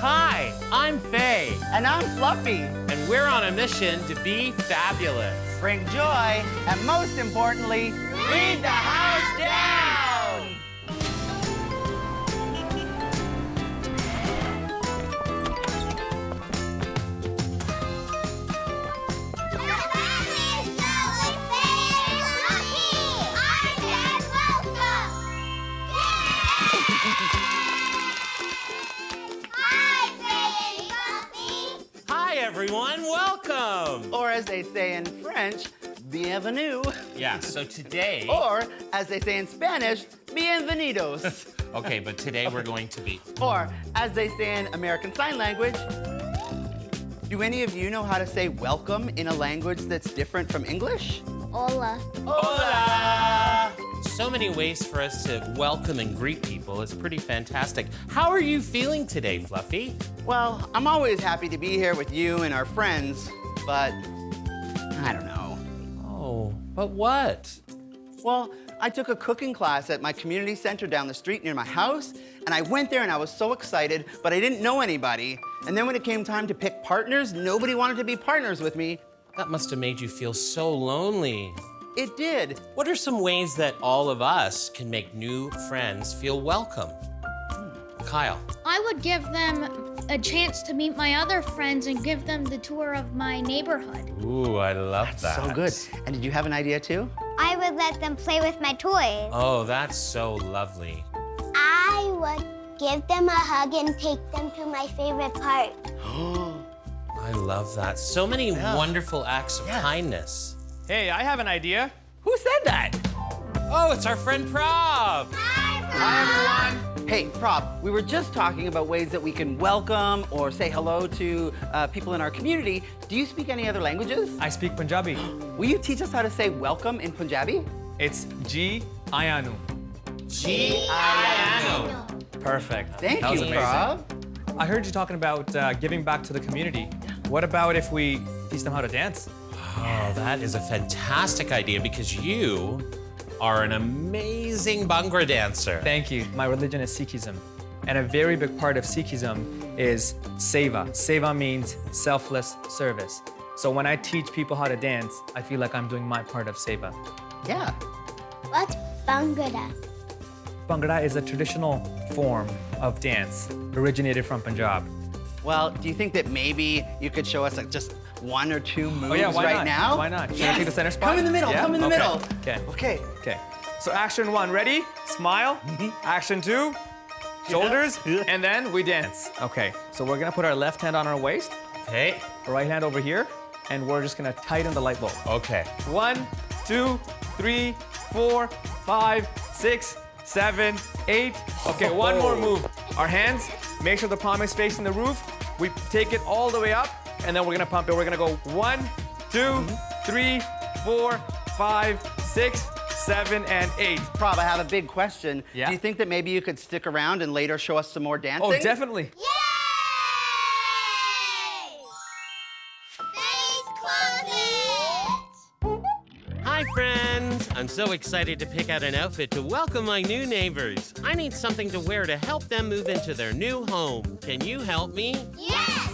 Hi, I'm Faye. And I'm Fluffy. And we're on a mission to be fabulous. Bring joy, and most importantly, lead the house down! Hi, everyone. Welcome. Or as they say in French, bienvenue. Yeah, so today... Or as they say in Spanish, bienvenidos. Okay, but today we're going to be... Or as they say in American Sign Language, do any of you know how to say welcome in a language that's different from English? Hola. Hola! So many ways for us to welcome and greet people. It's pretty fantastic. How are you feeling today, Fluffy? Well, I'm always happy to be here with you and our friends, but I don't know. Oh, but what? Well, I took a cooking class at my community center down the street near my house, and I went there and I was so excited, but I didn't know anybody. And then when it came time to pick partners, nobody wanted to be partners with me. That must have made you feel so lonely. It did. What are some ways that all of us can make new friends feel welcome? Kyle. I would give them a chance to meet my other friends and give them the tour of my neighborhood. Ooh, I love that. So good. And did you have an idea too? I would let them play with my toys. Oh, that's so lovely. I would give them a hug and take them to my favorite park. I love that. So many wonderful acts of kindness. Hey, I have an idea. Who said that? Oh, it's our friend Prob. Hi, everyone. Hey, Prob, we were just talking about ways that we can welcome or say hello to people in our community. Do you speak any other languages? I speak Punjabi. Will you teach us how to say welcome in Punjabi? It's G Ayanu. G-I-N-O. Perfect. Thank That was you, amazing. Prob. I heard you talking about giving back to the community. What about if we teach them how to dance? Oh, that is a fantastic idea because you are an amazing Bhangra dancer. Thank you. My religion is Sikhism. And a very big part of Sikhism is seva. Seva means selfless service. So when I teach people how to dance, I feel like I'm doing my part of seva. Yeah. What's Bhangra? Bhangra is a traditional form of dance originated from Punjab. Well, do you think that maybe you could show us like just one or two moves why right not? now? Why not? Should Yes. I take the center spot? Come in the middle, Yeah? come in the Okay. middle. Okay. Okay. Okay. So action one, ready? Smile. Action two, shoulders, and then we dance. Okay. So we're gonna put our left hand on our waist, Okay. right hand over here, and we're just gonna tighten the light bulb. Okay. 1, 2, 3, 4, 5, 6, 7, 8. Okay, one more move. Our hands, make sure the palm is facing the roof. We take it all the way up, and then we're gonna pump it. We're gonna go 1, 2, 3, 4, 5, 6, 7, and 8. Prob, I have a big question. Yeah? Do you think that maybe you could stick around and later show us some more dancing? Oh, definitely. Yay! Face closet! Hi, friends. I'm so excited to pick out an outfit to welcome my new neighbors. I need something to wear to help them move into their new home. Can you help me? Yes!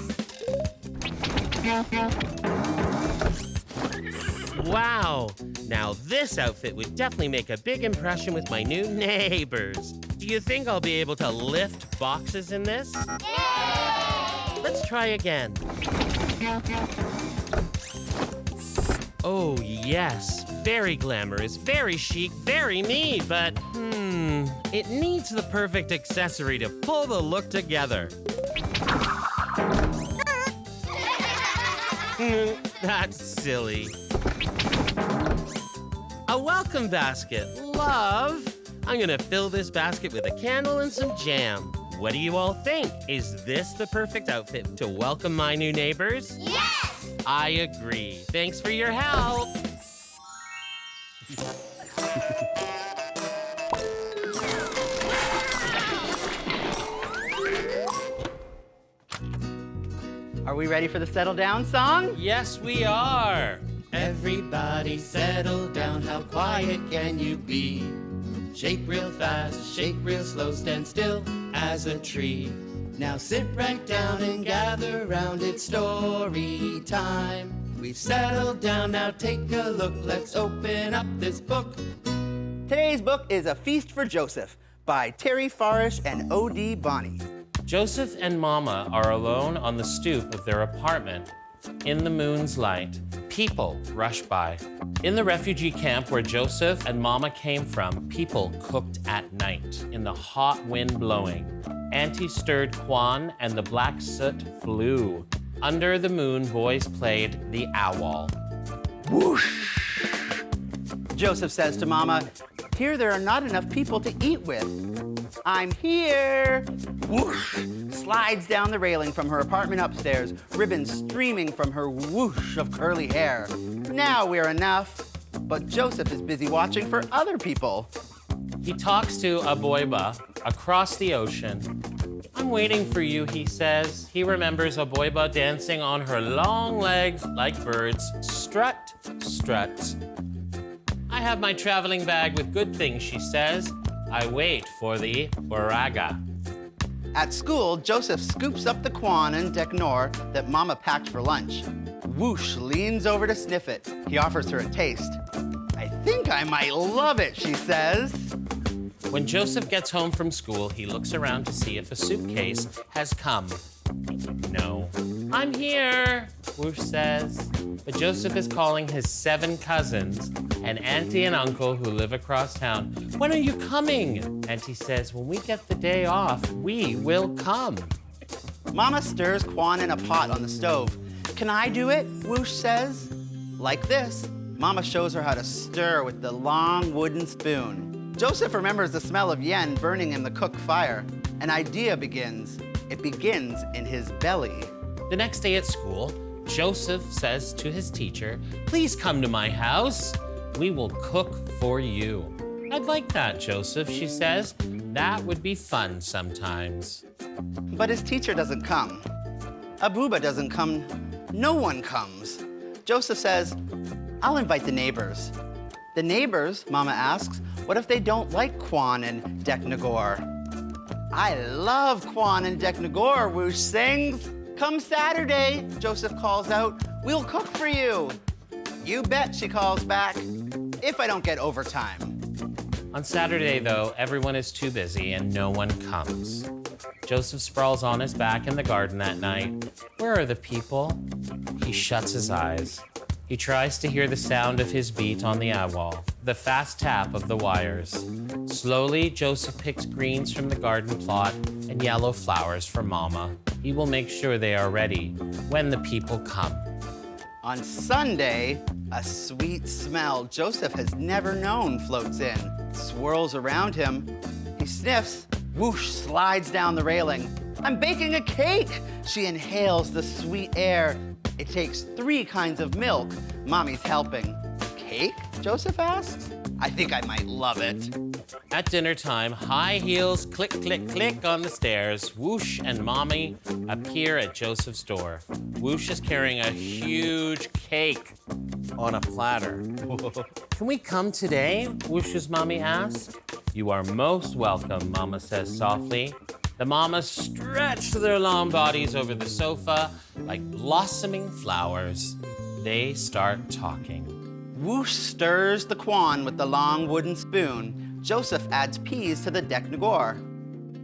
Wow. Now this outfit would definitely make a big impression with my new neighbors. Do you think I'll be able to lift boxes in this? Yay! Let's try again. Oh, yes. Very glamorous, very chic, very me, but it needs the perfect accessory to pull the look together. That's silly. A welcome basket. Love. I'm gonna fill this basket with a candle and some jam. What do you all think? Is this the perfect outfit to welcome my new neighbors? Yes! I agree. Thanks for your help. Are we ready for the settle down song? Yes, we are. Everybody settle down, how quiet can you be? Shake real fast, shake real slow, stand still, as a tree. Now sit right down and gather round, it's story time. We've settled down, now take a look, let's open up this book. Today's book is A Feast for Joseph by Terry Farish and O.D. Bonney. Joseph and Mama are alone on the stoop of their apartment. In the moon's light, people rush by. In the refugee camp where Joseph and Mama came from, people cooked at night in the hot wind blowing. Auntie stirred Kwan and the black soot flew. Under the moon, boys played the owl. Whoosh! Joseph says to Mama, "Here there are not enough people to eat with." "I'm here!" Whoosh! Slides down the railing from her apartment upstairs, ribbons streaming from her whoosh of curly hair. Now we're enough. But Joseph is busy watching for other people. He talks to Aboiba across the ocean. "I'm waiting for you," he says. He remembers Aboiba dancing on her long legs like birds. Strut, strut. "I have my traveling bag with good things," she says. "I wait for the Boraga." At school, Joseph scoops up the Kwan and Deknor that Mama packed for lunch. Whoosh leans over to sniff it. He offers her a taste. "I think I might love it," she says. When Joseph gets home from school, he looks around to see if a suitcase has come. No. "I'm here," Whoosh says. But Joseph is calling his 7 cousins and auntie and uncle who live across town. "When are you coming?" Auntie says, "When we get the day off, we will come." Mama stirs Kwan in a pot on the stove. "Can I do it?" Whoosh says. "Like this." Mama shows her how to stir with the long wooden spoon. Joseph remembers the smell of yen burning in the cook fire. An idea begins. It begins in his belly. The next day at school, Joseph says to his teacher, "Please come to my house. We will cook for you." "I'd like that, Joseph," she says. "That would be fun sometimes." But his teacher doesn't come. Abuba doesn't come. No one comes. Joseph says, "I'll invite the neighbors." "The neighbors?" Mama asks. "What if they don't like Kwan and Deknagor?" "I love Kwan and Deknagor," Whoosh sings. "Come Saturday," Joseph calls out, "we'll cook for you." "You bet," she calls back, "if I don't get overtime." On Saturday, though, everyone is too busy and no one comes. Joseph sprawls on his back in the garden that night. Where are the people? He shuts his eyes. He tries to hear the sound of his beat on the owl, the fast tap of the wires. Slowly, Joseph picks greens from the garden plot and yellow flowers for Mama. He will make sure they are ready when the people come. On Sunday, a sweet smell Joseph has never known floats in, swirls around him. He sniffs, whoosh, slides down the railing. "I'm baking a cake!" She inhales the sweet air. It takes 3 kinds of milk. Mommy's helping. "Cake?" Joseph asks. "I think I might love it." At dinner time, high heels click, click, click on the stairs. Whoosh and Mommy appear at Joseph's door. Whoosh is carrying a huge cake on a platter. "Can we come today?" Whoosh's Mommy asks. "You are most welcome," Mama says softly. The mamas stretch their long bodies over the sofa like blossoming flowers. They start talking. Whoosh stirs the Kwan with the long wooden spoon. Joseph adds peas to the Deknagor.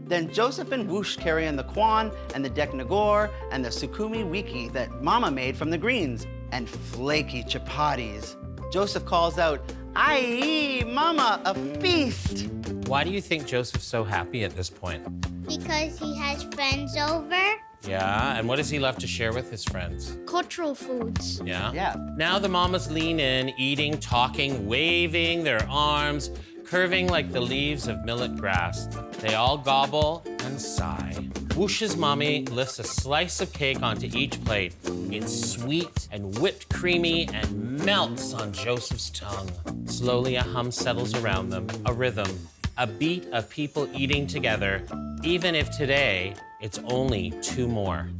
Then Joseph and Whoosh carry in the Kwan and the Deknagor and the Sukumi Wiki that Mama made from the greens and flaky chapatis. Joseph calls out, "Aye, Mama, a feast!" Why do you think Joseph's so happy at this point? Because he has friends over. Yeah, and what does he love to share with his friends? Cultural foods. Yeah? Yeah. Now the mamas lean in, eating, talking, waving their arms, curving like the leaves of millet grass. They all gobble and sigh. Whoosh's mommy lifts a slice of cake onto each plate. It's sweet and whipped creamy and melts on Joseph's tongue. Slowly a hum settles around them, a rhythm, a beat of people eating together, even if today it's only 2 more.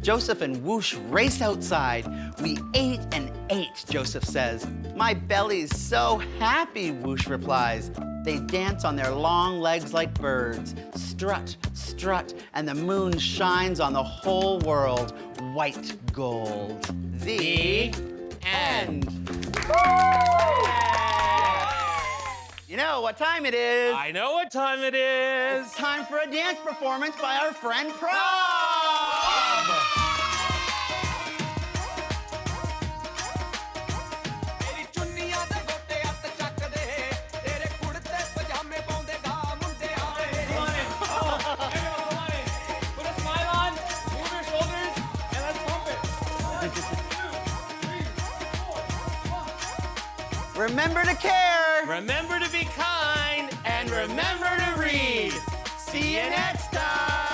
Joseph and Whoosh race outside. "We ate and ate," Joseph says. "My belly's so happy," Whoosh replies. They dance on their long legs like birds. Strut, strut, and the moon shines on the whole world. White gold. The end. You know what time it is? I know what time it is. It's time for a dance performance by our friend Prob. Remember to care. Remember to be kind. And remember to read. See you next time.